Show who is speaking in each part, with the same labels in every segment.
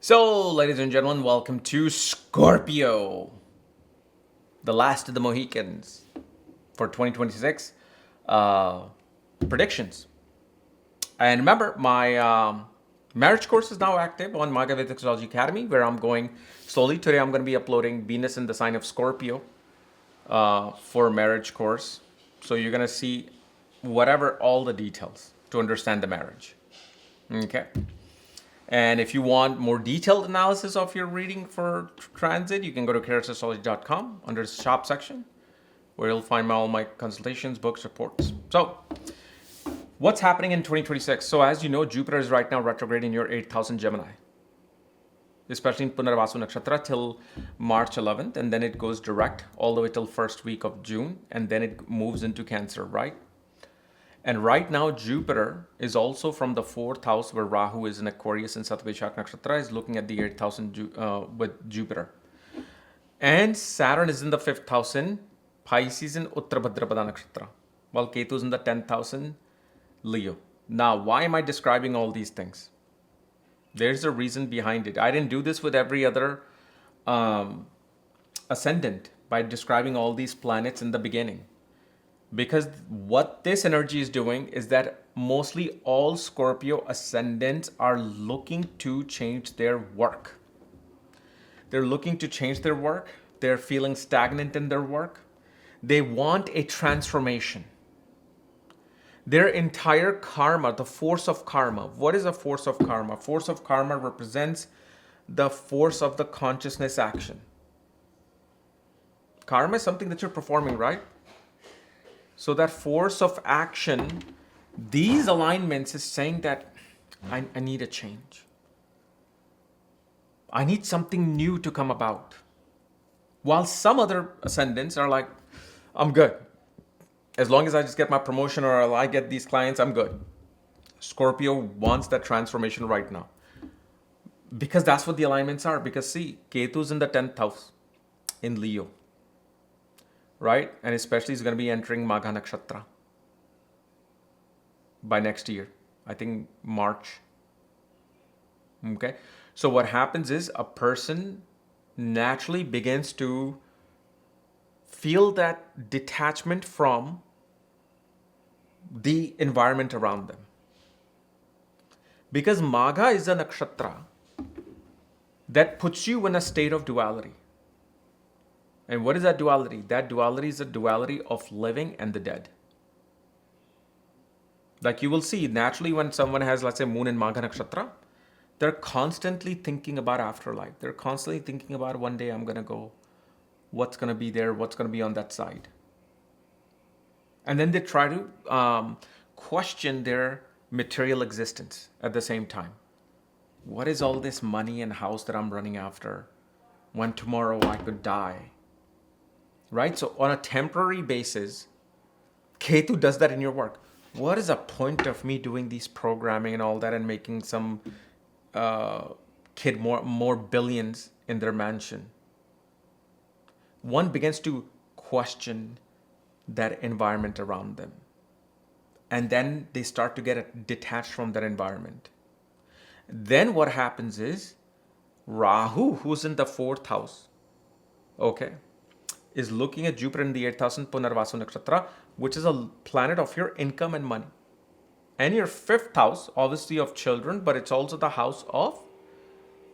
Speaker 1: So, ladies and gentlemen, welcome to Scorpio, the last of the Mohicans for 2026 uh, predictions. And remember, my marriage course is now active on Vedic Astrology Academy, where I'm going slowly. Today, I'm going to be uploading Venus in the sign of Scorpio for marriage course. So you're going to see whatever all the details to understand the marriage. Okay. And if you want more detailed analysis of your reading for transit, you can go to karasastrology.com under the shop section, where you'll find all my consultations, books, reports. So, what's happening in 2026? So, as you know, Jupiter is right now retrograde in your 8th house in Gemini, especially in Punarvasu Nakshatra till March 11th, and then it goes direct all the way till first week of June, and then it moves into Cancer, right? And right now, Jupiter is also from the 4th house where Rahu is in Aquarius and Satvishak Nakshatra is looking at the 8th house with Jupiter. And Saturn is in the 5th house in Pisces and Uttarabhadrapada Nakshatra, while Ketu is in the 10th house in Leo. Now, why am I describing all these things? There's a reason behind it. I didn't do this with every other ascendant by describing all these planets in the beginning. Because what this energy is doing is that mostly all Scorpio ascendants are looking to change their work. They're looking to change their work. They're feeling stagnant in their work. They want a transformation. Their entire karma, the force of karma. What is a force of karma? Force of karma represents the force of the consciousness action. Karma is something that you're performing, right? So that force of action, these alignments is saying that I need a change. I need something new to come about. While some other ascendants are like, I'm good. As long as I just get my promotion or I get these clients, I'm good. Scorpio wants that transformation right now. Because that's what the alignments are. Because see, Ketu's in the 10th house in Leo. Right? And especially he's going to be entering Magha Nakshatra by next year. I think March. Okay? So what happens is a person naturally begins to feel that detachment from the environment around them. Because Magha is a nakshatra that puts you in a state of duality. And what is that duality? That duality is a duality of living and the dead. Like you will see, naturally when someone has, let's say, Moon in Magha Nakshatra, they're constantly thinking about afterlife. They're constantly thinking about one day I'm going to go, what's going to be there, what's going to be on that side. And then they try to question their material existence at the same time. What is all this money and house that I'm running after when tomorrow I could die? Right? So on a temporary basis, Ketu does that in your work. What is the point of me doing these programming and all that and making some kid more billions in their mansion? One begins to question that environment around them. And then they start to get detached from that environment. Then what happens is Rahu, who's in the 4th house, okay, is looking at Jupiter in the 8th house in Punarvasu Nakshatra, which is a planet of your income and money. And your 5th house, obviously of children, but it's also the house of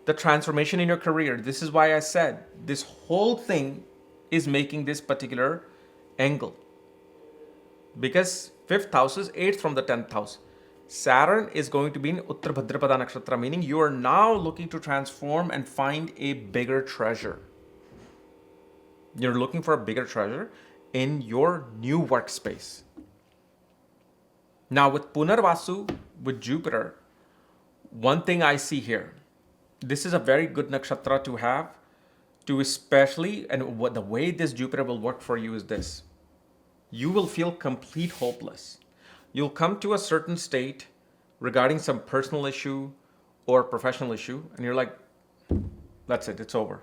Speaker 1: the transformation in your career. This is why I said this whole thing is making this particular angle. Because 5th house is 8th from the 10th house. Saturn is going to be in Uttarabhadrapada Nakshatra, meaning you are now looking to transform and find a bigger treasure. You're looking for a bigger treasure in your new workspace. Now with Punarvasu, with Jupiter, one thing I see here, this is a very good nakshatra to have, to especially, and what the way this Jupiter will work for you is this. You will feel complete hopeless. You'll come to a certain state regarding some personal issue or professional issue, and you're like, that's it, it's over.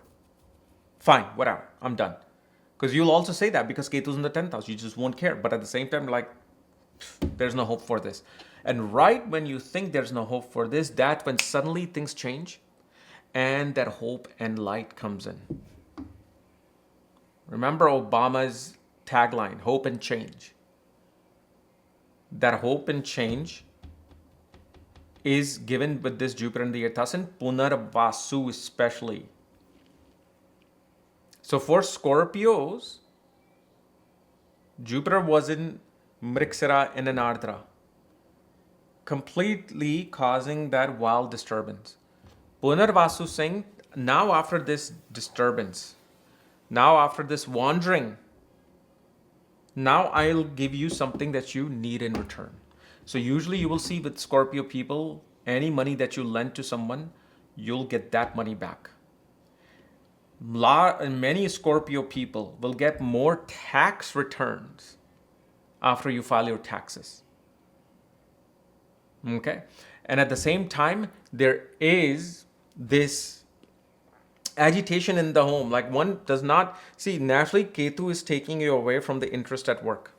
Speaker 1: Fine, whatever, I'm done. Because you'll also say that because Ketu's in the 10th house, you just won't care. But at the same time, like, there's no hope for this. And right when you think there's no hope for this, that's when suddenly things change. and that hope and light comes in. Remember Obama's tagline, hope and change. That hope and change is given with this Jupiter in the 8th house, and Vastu especially. So for Scorpios, Jupiter was in Mriksara and in Ardra, completely causing that wild disturbance. Vastu saying, now after this disturbance, now after this wandering, now I'll give you something that you need in return. So usually you will see with Scorpio people, any money that you lend to someone, you'll get that money back. Many Scorpio people will get more tax returns after you file your taxes. Okay? And at the same time, there is this agitation in the home. Like one does not see, naturally Ketu is taking you away from the interest at work.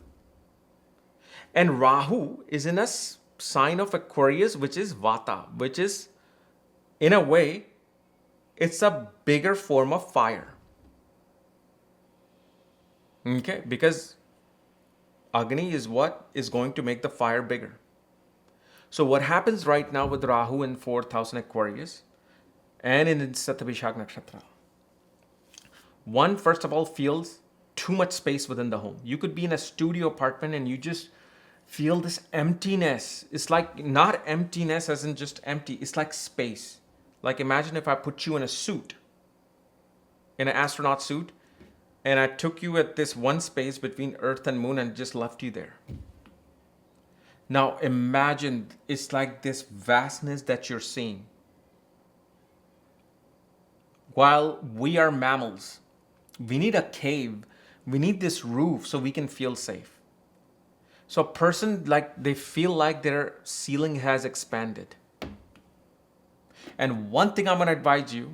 Speaker 1: And Rahu is in a sign of Aquarius, which is Vata, which is, in a way, it's a bigger form of fire. Okay? Because Agni is what is going to make the fire bigger. So what happens right now with Rahu in 4th house in Aquarius and in Satabhishak Nakshatra? One, first of all, feels too much space within the home. You could be in a studio apartment and you just feel this emptiness. It's like not emptiness as in just empty. It's like space. Like imagine if I put you in a suit, in an astronaut suit, and I took you at this one space between Earth and Moon and just left you there. Now imagine it's like this vastness that you're seeing. While we are mammals, we need a cave. We need this roof so we can feel safe. So a person, like, they feel like their ceiling has expanded. And one thing I'm going to advise you,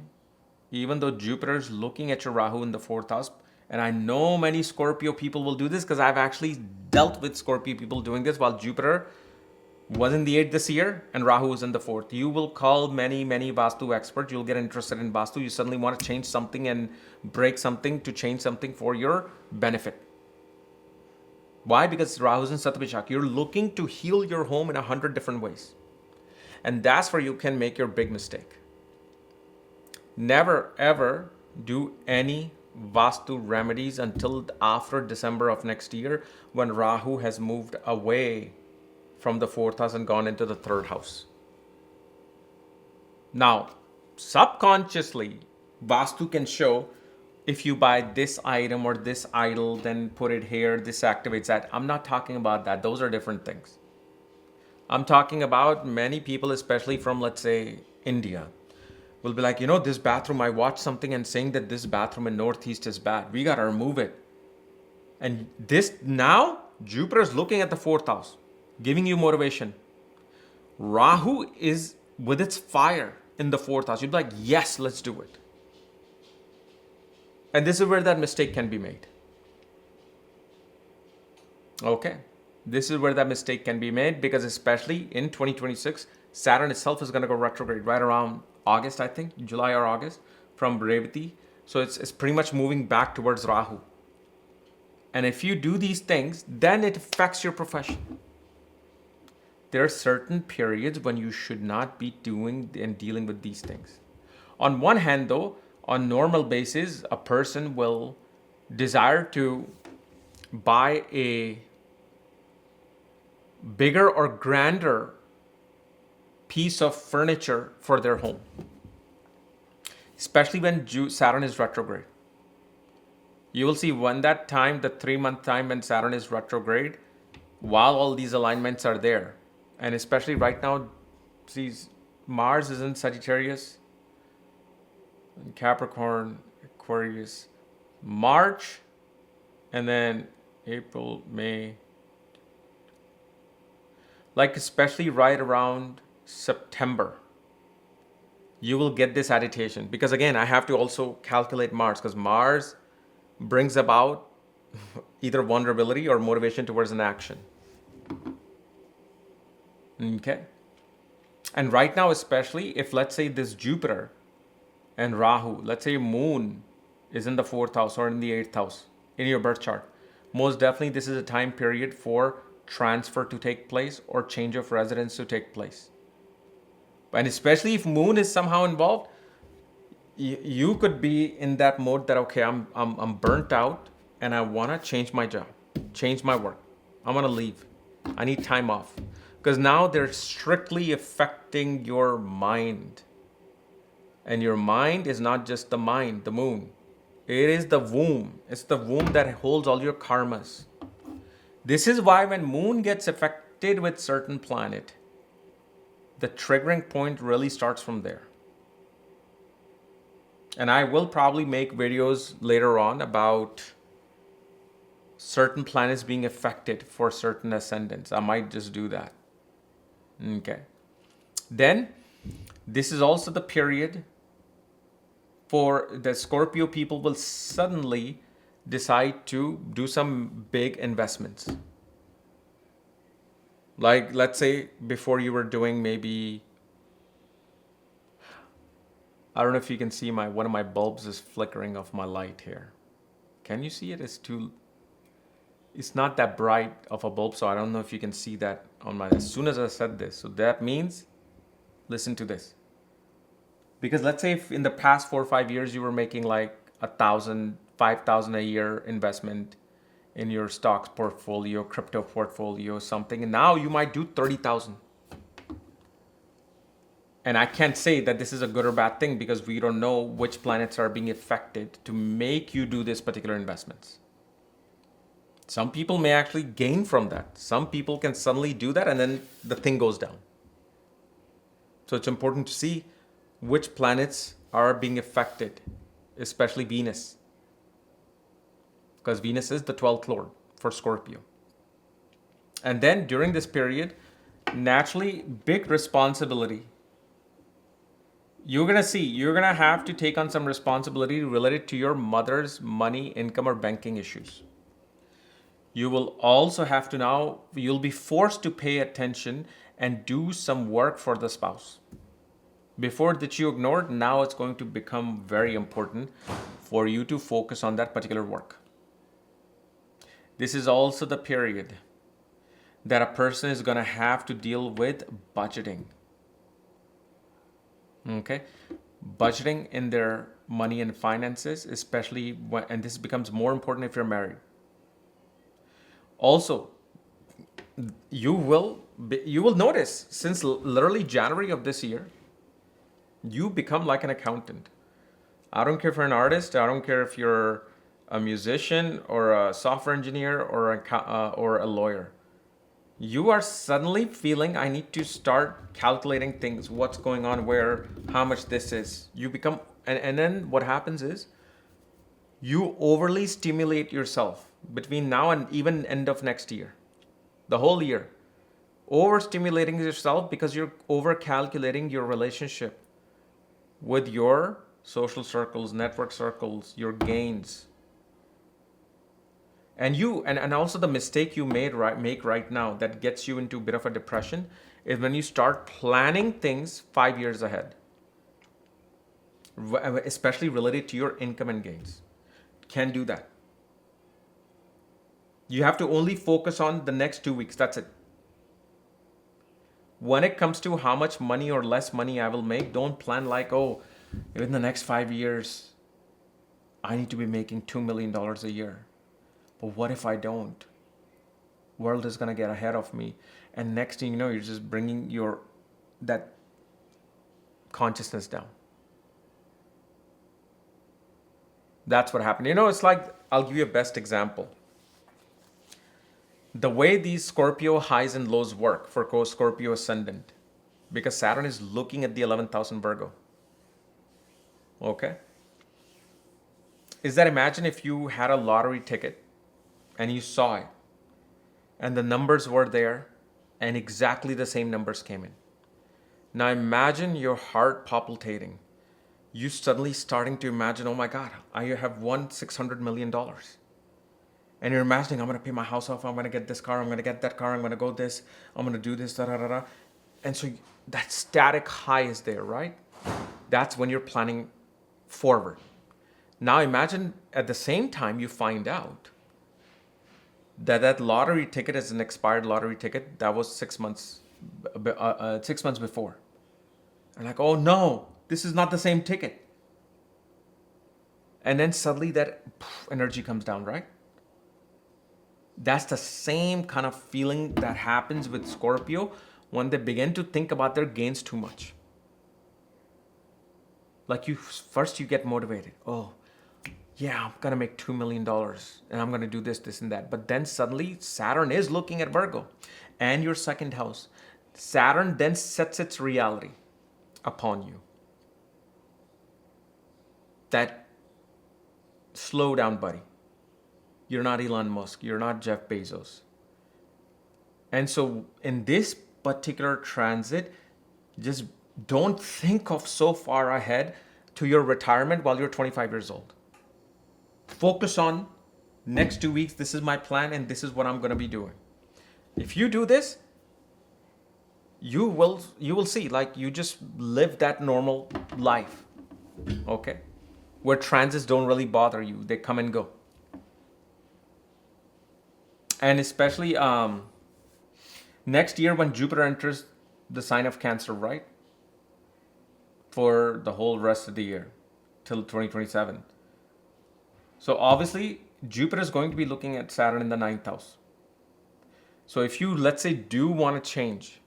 Speaker 1: even though Jupiter is looking at your Rahu in the 4th house, and I know many Scorpio people will do this because I've actually dealt with Scorpio people doing this while Jupiter was in the 8th this year and Rahu was in the 4th. You will call many Vastu experts. You'll get interested in Vastu. You suddenly want to change something and break something to change something for your benefit. Why? Because Rahu is in Satabhishak. You're looking to heal your home in 100 different ways. And that's where you can make your big mistake. Never ever do any Vastu remedies until after December of next year when Rahu has moved away from the 4th house and gone into the 3rd house. Now, subconsciously, Vastu can show if you buy this item or this idol, then put it here, this activates that. I'm not talking about that. Those are different things. I'm talking about many people, especially from, let's say, India, will be like, this bathroom, I watched something and saying that this bathroom in Northeast is bad. We got to remove it. And this now, Jupiter is looking at the 4th house, giving you motivation. Rahu is with its fire in the 4th house. You'd be like, yes, let's do it. And this is where that mistake can be made. Okay. This is where that mistake can be made because especially in 2026, Saturn itself is going to go retrograde right around August, I think, July or August from Revati. So it's pretty much moving back towards Rahu. And if you do these things, then it affects your profession. There are certain periods when you should not be doing and dealing with these things. On one hand, though, on normal basis, a person will desire to buy a bigger or grander piece of furniture for their home, especially when Saturn is retrograde. You will see when that time, the 3-month time when Saturn is retrograde, while all these alignments are there, and especially right now, see, Mars is in Sagittarius, Capricorn, Aquarius, March, and then April, May. Like especially right around September, you will get this agitation. Because again, I have to also calculate Mars because Mars brings about either vulnerability or motivation towards an action. Okay. And right now, especially if let's say this Jupiter and Rahu, let's say moon is in the 4th house or in the 8th house in your birth chart, most definitely this is a time period for transfer to take place or change of residence to take place. And especially if moon is somehow involved, you could be in that mode that, okay, I'm burnt out and I want to change my job, change my work. I want to leave. I need time off. Because now they're strictly affecting your mind. And your mind is not just the mind, the moon. It is the womb. It's the womb that holds all your karmas. This is why when moon gets affected with certain planet, the triggering point really starts from there. And I will probably make videos later on about certain planets being affected for certain ascendants. I might just do that. Okay. Then, this is also the period for the Scorpio people will suddenly decide to do some big investments. Like, let's say before you were doing maybe, I don't know if you can see one of my bulbs is flickering off my light here. Can you see it? It's not that bright of a bulb, so I don't know if you can see that as soon as I said this. So that means, listen to this. Because let's say if in the past 4 or 5 years you were making like 1,000, 5,000 a year investment in your stocks portfolio, crypto portfolio, something, and now you might do 30,000. And I can't say that this is a good or bad thing because we don't know which planets are being affected to make you do this particular investments. Some people may actually gain from that. Some people can suddenly do that and then the thing goes down. So it's important to see which planets are being affected, especially Venus. Because Venus is the 12th lord for Scorpio. And then during this period, naturally, big responsibility. You're going to have to take on some responsibility related to your mother's money, income, or banking issues. You will also have to you'll be forced to pay attention and do some work for the spouse. Before that you ignored, now it's going to become very important for you to focus on that particular work. This is also the period that a person is going to have to deal with budgeting. Okay? Budgeting in their money and finances, especially and this becomes more important if you're married. Also, you will notice since literally January of this year, you become like an accountant. I don't care if you're an artist. I don't care if you're a musician or a software engineer or a lawyer. You are suddenly feeling I need to start calculating things. What's going on where? How much this is? You become and then what happens is you overly stimulate yourself between now and even end of next year, the whole year, overstimulating yourself because you're over calculating your relationship with your social circles, network circles, your gains. And and also the mistake you make right now that gets you into a bit of a depression is when you start planning things 5 years ahead, especially related to your income and gains. Can't do that. You have to only focus on the next 2 weeks. That's it. When it comes to how much money or less money I will make, don't plan like, oh, in the next 5 years, I need to be making $2 million a year. But what if I don't? World is going to get ahead of me. And next thing you know, you're just bringing that consciousness down. That's what happened. It's like, I'll give you a best example. The way these Scorpio highs and lows work for Scorpio Ascendant, because Saturn is looking at the 11th house in Virgo. Okay? Is that, imagine if you had a lottery ticket and you saw it and the numbers were there and exactly the same numbers came in. Now imagine your heart palpitating. You suddenly starting to imagine, oh my God, I have won $600 million. And you're imagining, I'm going to pay my house off. I'm going to get this car. I'm going to get that car. I'm going to go this. I'm going to do this. Da, da, da, da. And so that static high is there, right? That's when you're planning forward. Now imagine at the same time you find out that lottery ticket is an expired lottery ticket that was 6 months, 6 months before. And like, oh no, this is not the same ticket. And then suddenly that energy comes down, right? That's the same kind of feeling that happens with Scorpio when they begin to think about their gains too much. Like first you get motivated. Oh, yeah, I'm going to make $2 million and I'm going to do this, this, and that. But then suddenly Saturn is looking at Virgo and your second house. Saturn then sets its reality upon you. That slow down, buddy. You're not Elon Musk. You're not Jeff Bezos. And so in this particular transit, just don't think of so far ahead to your retirement while you're 25 years old. Focus on next 2 weeks. This is my plan and this is what I'm going to be doing. If you do this, you will see, like, you just live that normal life. Okay? Where transits don't really bother you. They come and go. And especially next year when Jupiter enters the sign of Cancer, right? For the whole rest of the year till 2027. So obviously Jupiter is going to be looking at Saturn in the 9th house. So if you, let's say, do want to change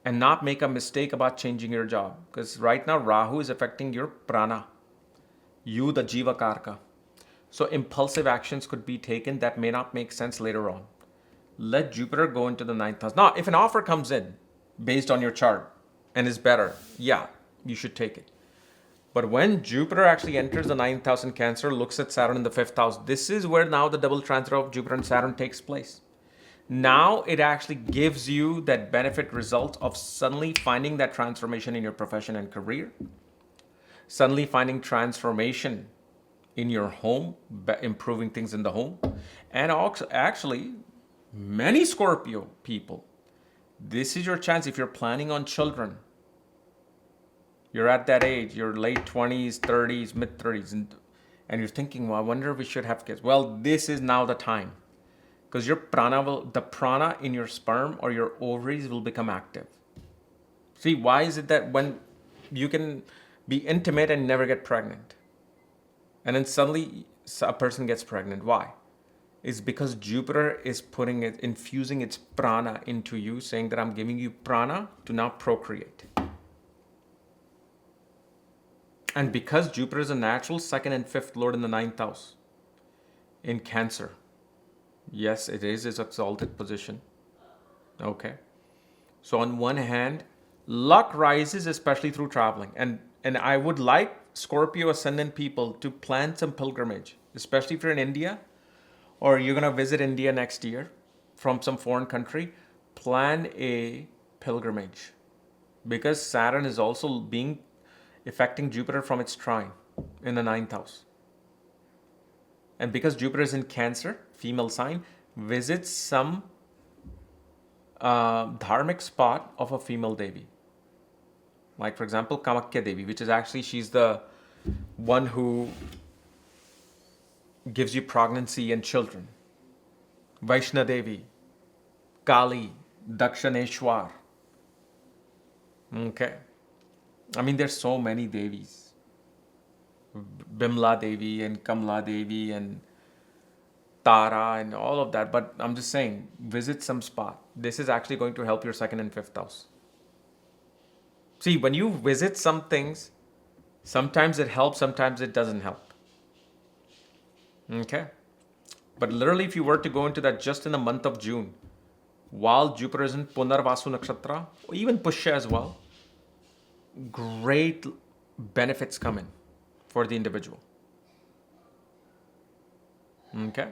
Speaker 1: and not make a mistake about changing your job, because right now Rahu is affecting your prana, you, the Jiva Karka. So impulsive actions could be taken that may not make sense later on. Let Jupiter go into the 9th house. Now, if an offer comes in based on your chart and is better, yeah, you should take it. But when Jupiter actually enters the 9th house in Cancer, looks at Saturn in the 5th house, this is where now the double transit of Jupiter and Saturn takes place. Now it actually gives you that benefit result of suddenly finding that transformation in your profession and career. Suddenly finding transformation in your home, improving things in the home. And also, actually, many Scorpio people, this is your chance if you're planning on children. You're at that age, you're late 20s, 30s, mid 30s, and you're thinking, well, I wonder if we should have kids. Well, this is now the time. Because your the prana in your sperm or your ovaries will become active. See, why is it that when you can be intimate and never get pregnant, and then suddenly a person gets pregnant? Why? It's because Jupiter is infusing its prana into you, saying that I'm giving you prana to now procreate. And because Jupiter is a natural 2nd and 5th lord in the 9th house in Cancer, yes, it is its exalted position. Okay. So on one hand, luck rises, especially through traveling. And I would like Scorpio Ascendant people to plan some pilgrimage, especially if you're in India or you're going to visit India next year from some foreign country. Plan a pilgrimage because Saturn is also affecting Jupiter from its trine in the 9th house. And because Jupiter is in Cancer, female sign, visit some dharmic spot of a female Devi. Like, for example, Kamakya Devi, which is actually, she's the one who gives you pregnancy and children. Vaishna Devi, Kali, Dakshaneshwar. Okay. I mean, there's so many Devis. Bimla Devi and Kamla Devi and Tara and all of that. But I'm just saying, visit some spot. This is actually going to help your 2nd and 5th house. See, when you visit some things, sometimes it helps, sometimes it doesn't help. Okay? But literally, if you were to go into that just in the month of June, while Jupiter is in Punarvasu Nakshatra, or even Pushya as well, great benefits come in for the individual. Okay.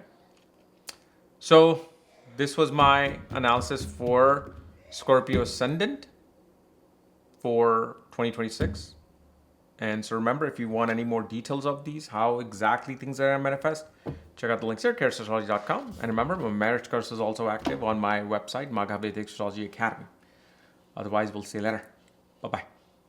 Speaker 1: So this was my analysis for Scorpio Ascendant for 2026. And so remember, if you want any more details of these, how exactly things are manifest, check out the links here, astrology.com. And remember, my marriage course is also active on my website, Magha Vedic Astrology Academy. Otherwise, we'll see you later. Bye-bye.